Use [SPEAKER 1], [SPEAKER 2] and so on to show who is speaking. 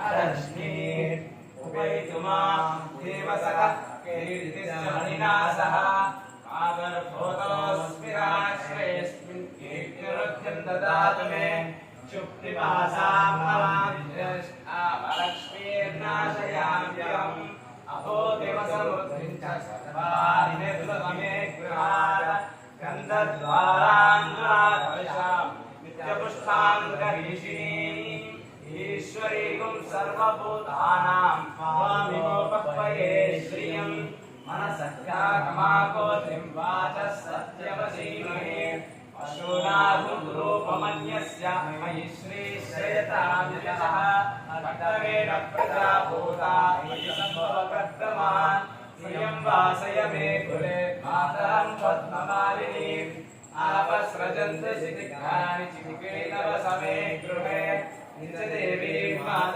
[SPEAKER 1] रश्मि उपैतुमा देवसः कीर्तिश्चमनिनासः आदर्भूतोऽस्मिराश्रयेऽस्मिन् कीर्तिरुद्यं ददातु मे क्षुप्तिपासां लक्ष्मीर्नाशयाम्यहम् अभूतिवसमुद्धिं च सर्वाणि निर्वमे गृहात् गन्धद्वारान्वादविशां नित्यपुष्पाङ्गरीषिणीम् ईश्वरीगुं सर्वभूतानां स्वामिनोपक्वये श्रियम् मनसख्यागमाकोतिं वाचः सत्यवसीमहे पशूनाभूतरूपमन्यस्य मयि श्रीश्रयतां भक्तवेन प्रजाभूता इति सम्भवकर्तमान् श्रियं वासय मे कुले मातरं पद्ममालिनीम् आपस्रजन्त शितिकानि चितिके तव समे गृहे नित्यदेवी